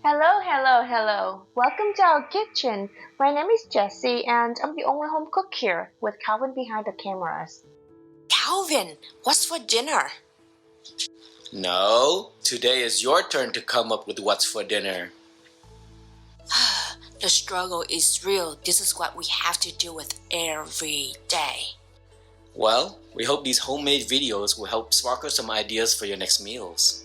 Hello, hello, hello. Welcome to our kitchen. My name is Jessie and I'm the only home cook here with Calvin behind the cameras. Calvin, what's for dinner? No, today is your turn to come up with what's for dinner. The struggle is real. This is what we have to deal with every day. Well, we hope these homemade videos will help sparkle some ideas for your next meals.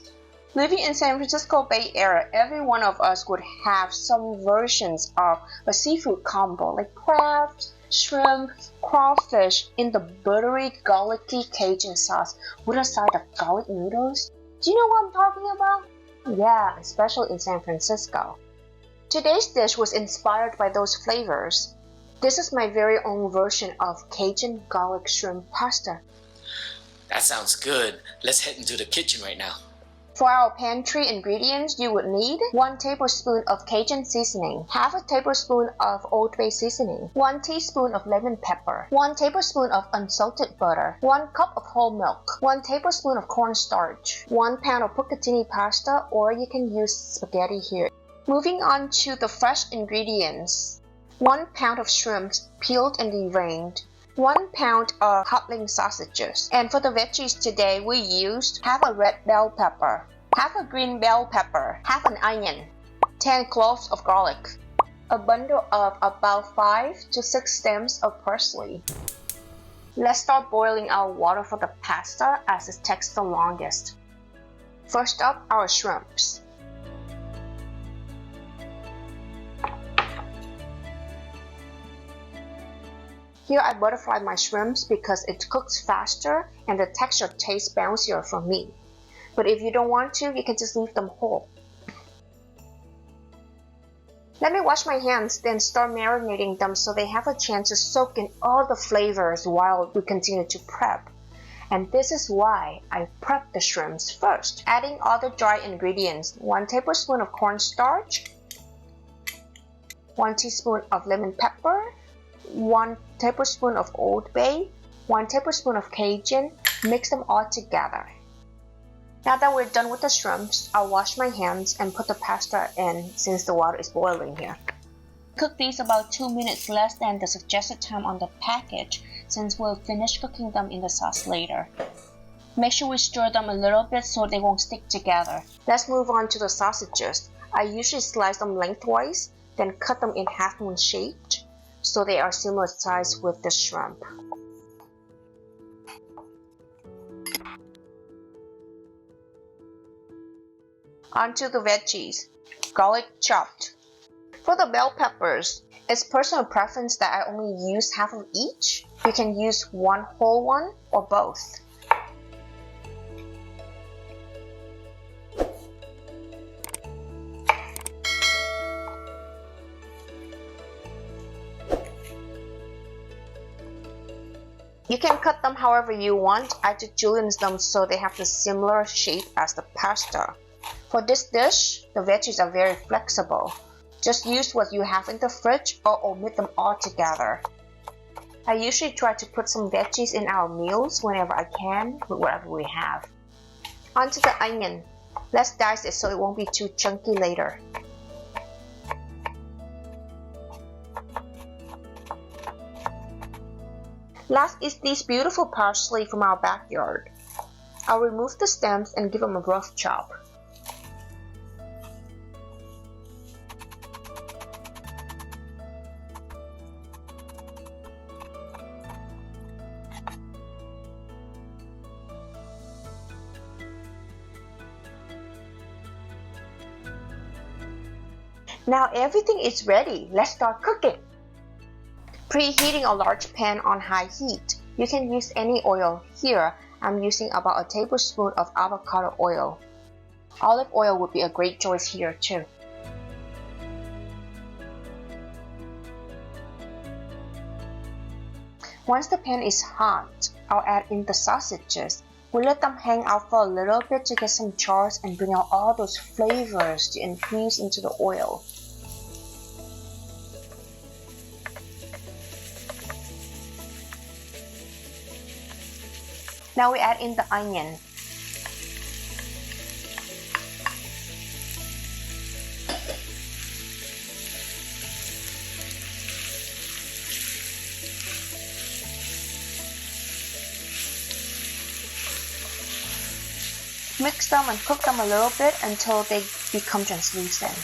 Living in San Francisco Bay Area, every one of us would have some versions of a seafood combo like crabs, shrimp, crawfish in the buttery, garlicky Cajun sauce with a side of garlic noodles. Do you know what I'm talking about? Yeah, especially in San Francisco. Today's dish was inspired by those flavors. This is my very own version of Cajun garlic shrimp pasta. That sounds good. Let's head into the kitchen right now. For our pantry ingredients, you would need 1 tablespoon of Cajun seasoning, half a tablespoon of Old Bay seasoning, 1 teaspoon of lemon pepper, 1 tablespoon of unsalted butter, 1 cup of whole milk, 1 tablespoon of corn starch, 1 pound of Bucatini pasta, or you can use spaghetti here. Moving on to the fresh ingredients. 1 pound of shrimps, peeled and deveined, 1 pound of hot-link sausages. And for the veggies today, we used half a red bell pepper, half a green bell pepper, half an onion, 10 cloves of garlic, a bundle of about 5 to 6 stems of parsley. Let's start boiling our water for the pasta as it takes the longest. First up, our shrimps. Here I butterfly my shrimps because it cooks faster and the texture tastes bouncier for me. But if you don't want to, you can just leave them whole. Let me wash my hands, then start marinating them so they have a chance to soak in all the flavors while we continue to prep. And this is why I prep the shrimps first. Adding all the dry ingredients, 1 tablespoon of corn starch, 1 teaspoon of lemon pepper, 1 tablespoon of Old Bay, 1 tablespoon of Cajun, mix them all together. Now that we're done with the shrimps, I'll wash my hands and put the pasta in since the water is boiling here. Cook these about 2 minutes less than the suggested time on the package since we'll finish cooking them in the sauce later. Make sure we stir them a little bit so they won't stick together. Let's move on to the sausages. I usually slice them lengthwise, then cut them in half-moon shaped, so they are similar size with the shrimp. Onto the veggies. Garlic chopped. For the bell peppers, it's personal preference that I only use half of each. You can use one whole one or both. You can cut them however you want. I just julienne them so they have the similar shape as the pasta. For this dish, the veggies are very flexible. Just use what you have in the fridge or omit them altogether. I usually try to put some veggies in our meals whenever I can with whatever we have. Onto the onion. Let's dice it so it won't be too chunky later. Last is this beautiful parsley from our backyard. I'll remove the stems and give them a rough chop. Now everything is ready. Let's start cooking. Preheating a large pan on high heat. You can use any oil. Here, I'm using about a tablespoon of avocado oil. Olive oil would be a great choice here too. Once the pan is hot, I'll add in the sausages. We let them hang out for a little bit to get some chars and bring out all those flavors to infuse into the oil. Now we add in the onion. Mix them and cook them a little bit until they become translucent.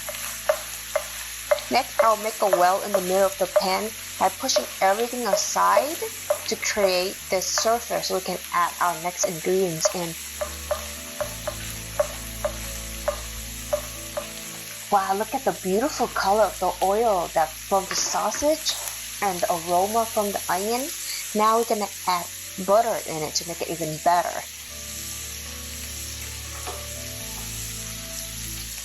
Next, I'll make a well in the middle of the pan by pushing everything aside to create this surface so we can add our next ingredients in. Wow, look at the beautiful color of the oil from the sausage and the aroma from the onion. Now we're gonna add butter in it to make it even better.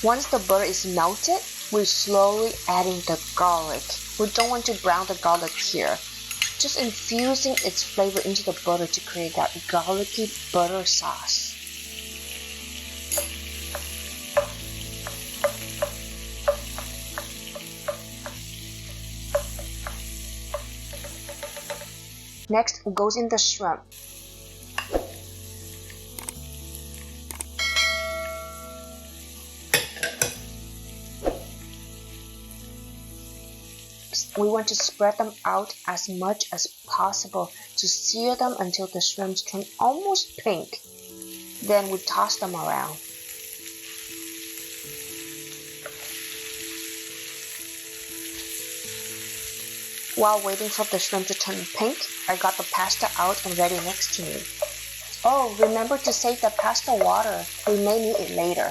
Once the butter is melted, we're slowly adding the garlic. We don't want to brown the garlic here. Just infusing its flavor into the butter to create that garlicky butter sauce. Next goes in the shrimp. We want to spread them out as much as possible to sear them until the shrimps turn almost pink. Then we toss them around. While waiting for the shrimp to turn pink, I got the pasta out and ready next to me. Oh, remember to save the pasta water. We may need it later.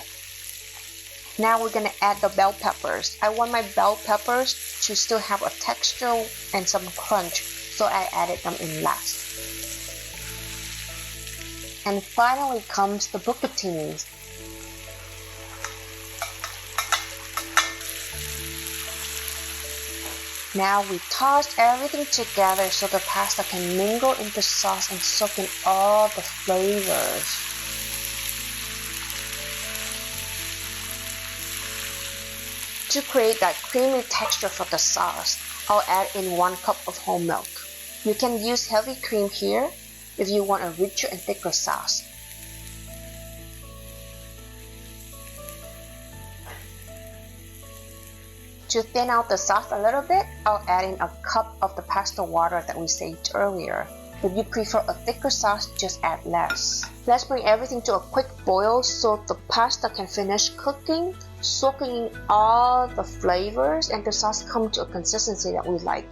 Now we're going to add the bell peppers. I want my bell peppers to still have a texture and some crunch, so I added them in last. And finally comes the bucatinis. Now we toss everything together so the pasta can mingle in the sauce and soak in all the flavors. To create that creamy texture for the sauce, I'll add in 1 cup of whole milk. You can use heavy cream here if you want a richer and thicker sauce. To thin out the sauce a little bit, I'll add in a cup of the pasta water that we saved earlier. If you prefer a thicker sauce, just add less. Let's bring everything to a quick boil so the pasta can finish cooking, soaking in all the flavors and the sauce come to a consistency that we like.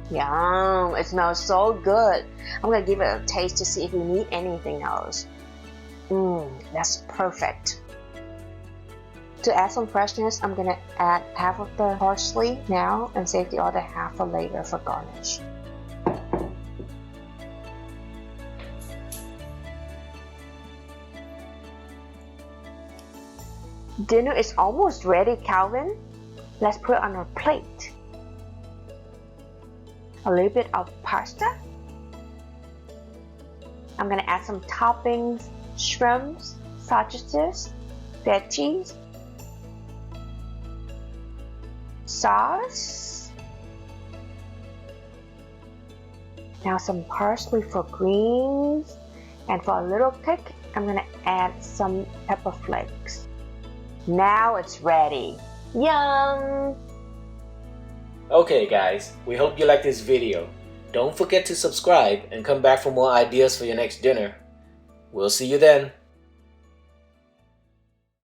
Yum! It smells so good. I'm gonna give it a taste to see if we need anything else. That's perfect. To add some freshness, I'm gonna add half of the parsley now and save the other half for later for garnish. Dinner is almost ready, Calvin. Let's put it on our plate. A little bit of pasta. I'm gonna add some toppings, shrimps, sausages, veggies, sauce. Now some parsley for greens, and for a little kick, I'm gonna add some pepper flakes. Now it's ready. Yum! Okay guys, we hope you liked this video. Don't forget to subscribe and come back for more ideas for your next dinner. We'll see you then.